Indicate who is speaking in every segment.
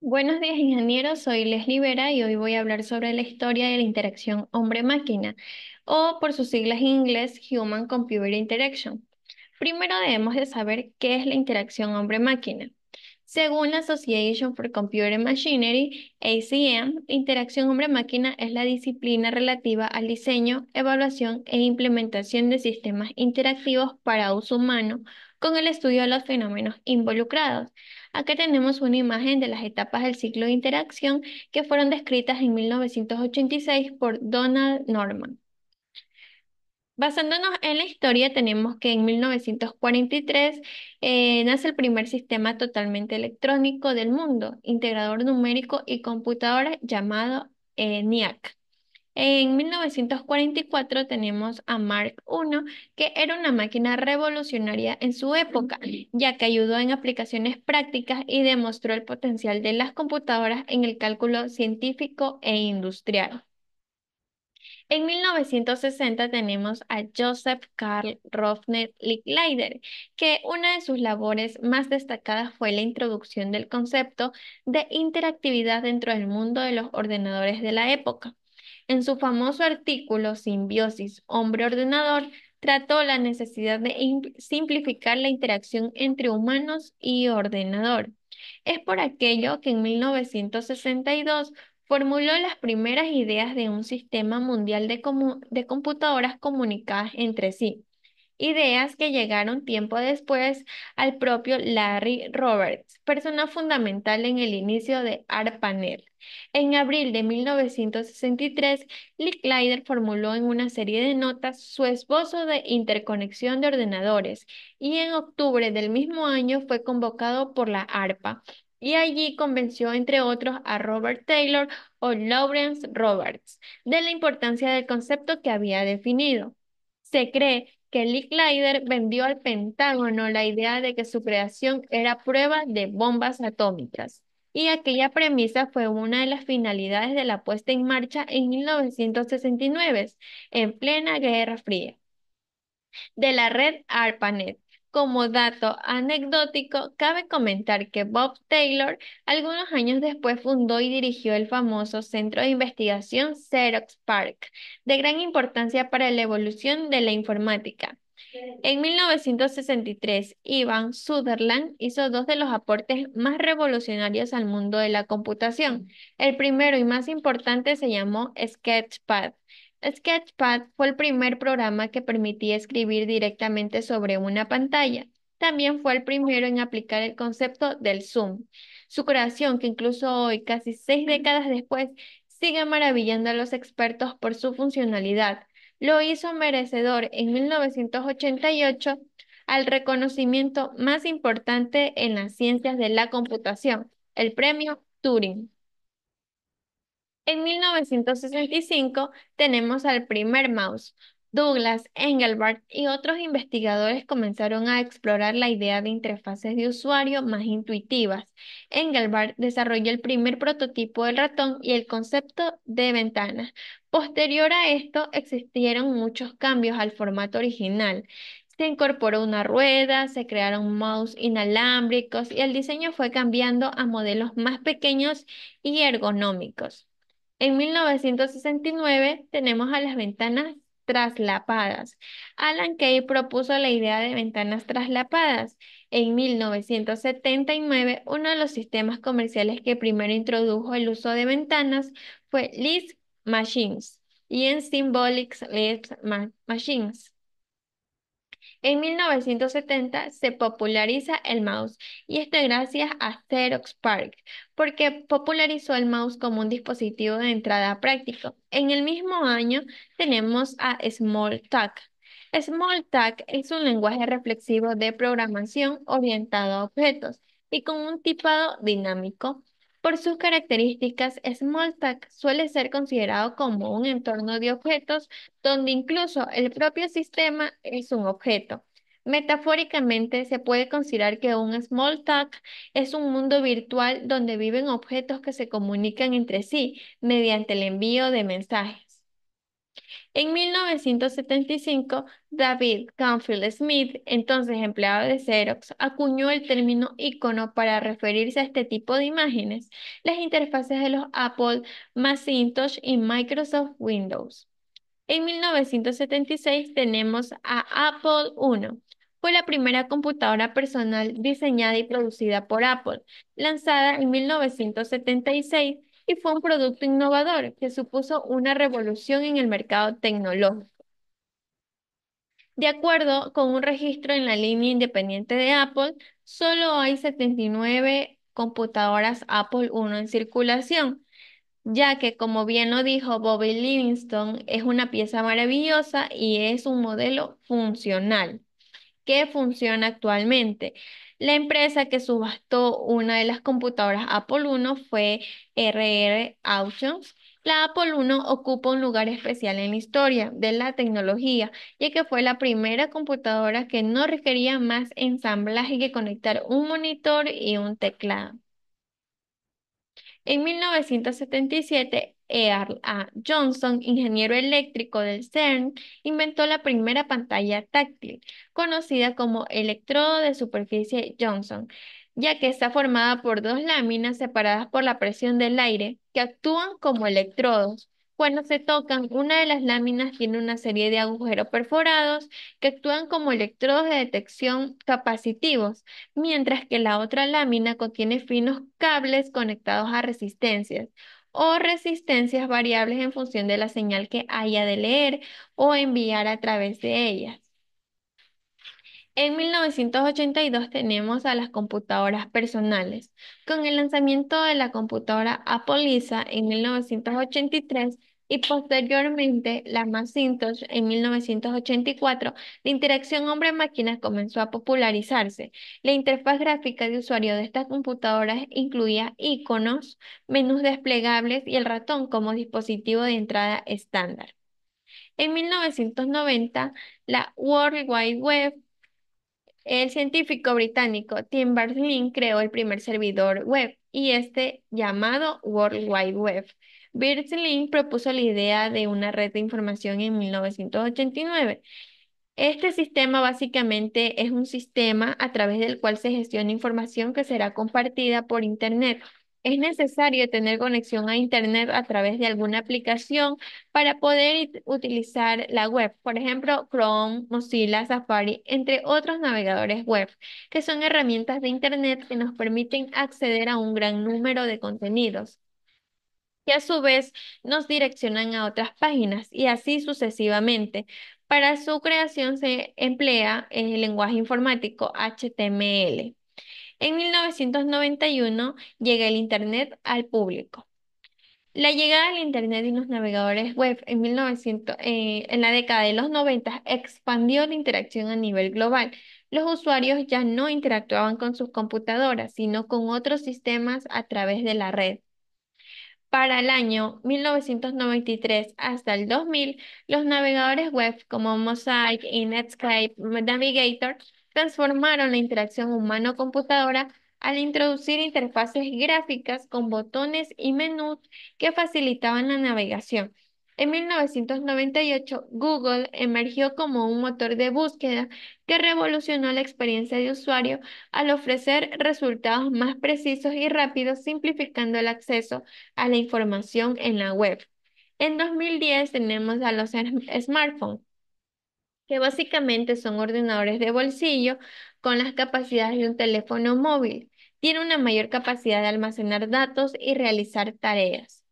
Speaker 1: Buenos días, ingenieros. Soy Leslie Vera y hoy voy a hablar sobre la historia de la interacción hombre-máquina, o por sus siglas en inglés, Human Computer Interaction. Primero debemos de saber qué es la interacción hombre-máquina. Según la Association for Computer Machinery, ACM, interacción hombre-máquina es la disciplina relativa al diseño, evaluación e implementación de sistemas interactivos para uso humano con el estudio de los fenómenos involucrados. Acá tenemos una imagen de las etapas del ciclo de interacción que fueron descritas en 1986 por Donald Norman. Basándonos en la historia, tenemos que en 1943 nace el primer sistema totalmente electrónico del mundo, integrador numérico y computadora llamado ENIAC. En 1944 tenemos a Mark I, que era una máquina revolucionaria en su época, ya que ayudó en aplicaciones prácticas y demostró el potencial de las computadoras en el cálculo científico e industrial. En 1960 tenemos a Joseph Karl Rovner Licklider, que una de sus labores más destacadas fue la introducción del concepto de interactividad dentro del mundo de los ordenadores de la época. En su famoso artículo Simbiosis hombre-ordenador, trató la necesidad de simplificar la interacción entre humanos y ordenador. Es por aquello que en 1962 formuló las primeras ideas de un sistema mundial de computadoras comunicadas entre sí, ideas que llegaron tiempo después al propio Larry Roberts, persona fundamental en el inicio de ARPANET. En abril de 1963, Licklider formuló en una serie de notas su esbozo de interconexión de ordenadores y en octubre del mismo año fue convocado por la ARPA y allí convenció entre otros a Robert Taylor o Lawrence Roberts de la importancia del concepto que había definido. Se cree que Licklider vendió al Pentágono la idea de que su creación era prueba de bombas atómicas, y aquella premisa fue una de las finalidades de la puesta en marcha en 1969, en plena Guerra Fría, de la red ARPANET. Como dato anecdótico, cabe comentar que Bob Taylor, algunos años después, fundó y dirigió el famoso Centro de Investigación Xerox PARC, de gran importancia para la evolución de la informática. En 1963, Ivan Sutherland hizo dos de los aportes más revolucionarios al mundo de la computación. El primero y más importante se llamó Sketchpad. Sketchpad fue el primer programa que permitía escribir directamente sobre una pantalla. También fue el primero en aplicar el concepto del zoom. Su creación, que incluso hoy, casi 6 décadas después, sigue maravillando a los expertos por su funcionalidad, lo hizo merecedor en 1988 al reconocimiento más importante en las ciencias de la computación, el premio Turing. En 1965 tenemos al primer mouse. Douglas Engelbart y otros investigadores comenzaron a explorar la idea de interfaces de usuario más intuitivas. Engelbart desarrolló el primer prototipo del ratón y el concepto de ventanas. Posterior a esto, existieron muchos cambios al formato original. Se incorporó una rueda, se crearon mouse inalámbricos y el diseño fue cambiando a modelos más pequeños y ergonómicos. En 1969 tenemos a las ventanas traslapadas. Alan Kay propuso la idea de ventanas traslapadas. En 1979, uno de los sistemas comerciales que primero introdujo el uso de ventanas fue Lisp Machines y en Symbolic Lisp Machines. En 1970 se populariza el mouse y esto gracias a Xerox PARC, porque popularizó el mouse como un dispositivo de entrada práctico. En el mismo año tenemos a Smalltalk. Smalltalk es un lenguaje reflexivo de programación orientado a objetos y con un tipado dinámico. Por sus características, Smalltalk suele ser considerado como un entorno de objetos donde incluso el propio sistema es un objeto. Metafóricamente, se puede considerar que un small talk es un mundo virtual donde viven objetos que se comunican entre sí mediante el envío de mensajes. En 1975, David Canfield Smith, entonces empleado de Xerox, acuñó el término icono para referirse a este tipo de imágenes, las interfaces de los Apple Macintosh y Microsoft Windows. En 1976 tenemos a Apple I. Fue la primera computadora personal diseñada y producida por Apple, lanzada en 1976 y fue un producto innovador que supuso una revolución en el mercado tecnológico. De acuerdo con un registro en la línea independiente de Apple, solo hay 79 computadoras Apple I en circulación, ya que, como bien lo dijo Bobby Livingston, es una pieza maravillosa y es un modelo funcional que funciona actualmente. La empresa que subastó una de las computadoras Apple I fue RR Auctions. La Apple I ocupa un lugar especial en la historia de la tecnología, ya que fue la primera computadora que no requería más ensamblaje que conectar un monitor y un teclado. En 1977, Earl A. Johnson, ingeniero eléctrico del CERN, inventó la primera pantalla táctil, conocida como electrodo de superficie Johnson, ya que está formada por dos láminas separadas por la presión del aire que actúan como electrodos. Cuando se tocan, una de las láminas tiene una serie de agujeros perforados que actúan como electrodos de detección capacitivos, mientras que la otra lámina contiene finos cables conectados a resistencias o resistencias variables en función de la señal que haya de leer o enviar a través de ellas. En 1982 tenemos a las computadoras personales. Con el lanzamiento de la computadora Apple Lisa en 1983 y posteriormente la Macintosh en 1984, la interacción hombre-máquina comenzó a popularizarse. La interfaz gráfica de usuario de estas computadoras incluía iconos, menús desplegables y el ratón como dispositivo de entrada estándar. En 1990, la World Wide Web, el científico británico Tim Berners-Lee creó el primer servidor web y este llamado World Wide Web. Berners-Lee propuso la idea de una red de información en 1989. Este sistema básicamente es un sistema a través del cual se gestiona información que será compartida por Internet. Es necesario tener conexión a Internet a través de alguna aplicación para poder utilizar la web, por ejemplo, Chrome, Mozilla, Safari, entre otros navegadores web, que son herramientas de Internet que nos permiten acceder a un gran número de contenidos que a su vez nos direccionan a otras páginas y así sucesivamente. Para su creación se emplea el lenguaje informático HTML. En 1991 llega el Internet al público. La llegada del Internet y los navegadores web en la década de los 90 expandió la interacción a nivel global. Los usuarios ya no interactuaban con sus computadoras, sino con otros sistemas a través de la red. Para el año 1993 hasta el 2000, los navegadores web como Mosaic y Netscape Navigator transformaron la interacción humano-computadora al introducir interfaces gráficas con botones y menús que facilitaban la navegación. En 1998, Google emergió como un motor de búsqueda que revolucionó la experiencia de usuario al ofrecer resultados más precisos y rápidos, simplificando el acceso a la información en la web. En 2010 tenemos a los smartphones, que básicamente son ordenadores de bolsillo con las capacidades de un teléfono móvil. Tiene una mayor capacidad de almacenar datos y realizar tareas.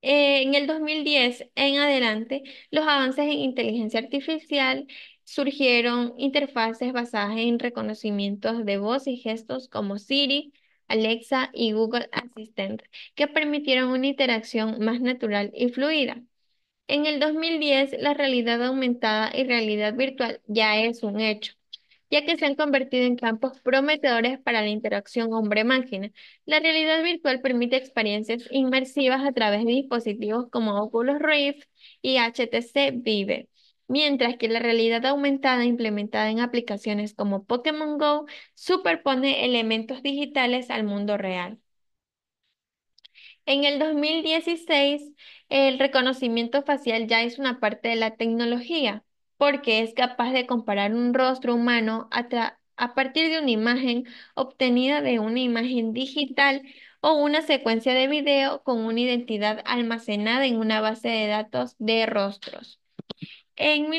Speaker 1: En el 2010 en adelante, los avances en inteligencia artificial surgieron interfaces basadas en reconocimientos de voz y gestos como Siri, Alexa y Google Assistant, que permitieron una interacción más natural y fluida. En el 2010, la realidad aumentada y realidad virtual ya es un hecho, ya que se han convertido en campos prometedores para la interacción hombre-máquina. La realidad virtual permite experiencias inmersivas a través de dispositivos como Oculus Rift y HTC Vive, mientras que la realidad aumentada implementada en aplicaciones como Pokémon Go superpone elementos digitales al mundo real. En el 2016, el reconocimiento facial ya es una parte de la tecnología, porque es capaz de comparar un rostro humano a partir de una imagen obtenida de una imagen digital o una secuencia de video con una identidad almacenada en una base de datos de rostros. En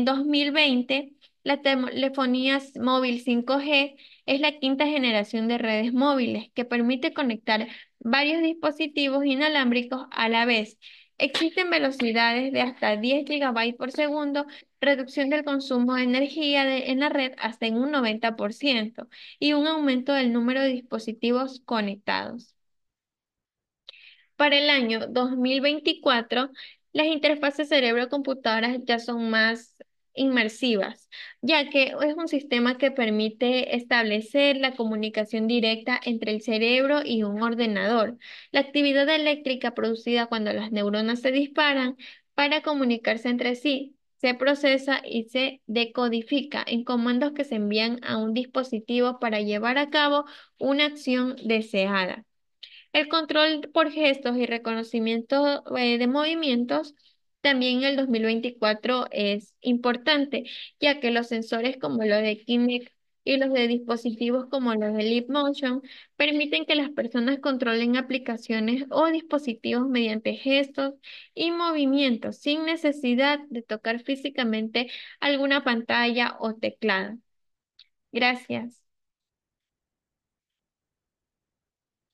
Speaker 1: 2020, la telefonía móvil 5G es la quinta generación de redes móviles que permite conectar varios dispositivos inalámbricos a la vez. Existen velocidades de hasta 10 gigabytes por segundo, reducción del consumo de energía en la red hasta en un 90% y un aumento del número de dispositivos conectados. Para el año 2024, las interfaces cerebro-computadoras ya son más inmersivas, ya que es un sistema que permite establecer la comunicación directa entre el cerebro y un ordenador. La actividad eléctrica producida cuando las neuronas se disparan para comunicarse entre sí se procesa y se decodifica en comandos que se envían a un dispositivo para llevar a cabo una acción deseada. El control por gestos y reconocimiento de movimientos también en el 2024 es importante, ya que los sensores como los de Kinect y los de dispositivos como los de Leap Motion permiten que las personas controlen aplicaciones o dispositivos mediante gestos y movimientos sin necesidad de tocar físicamente alguna pantalla o teclado. Gracias.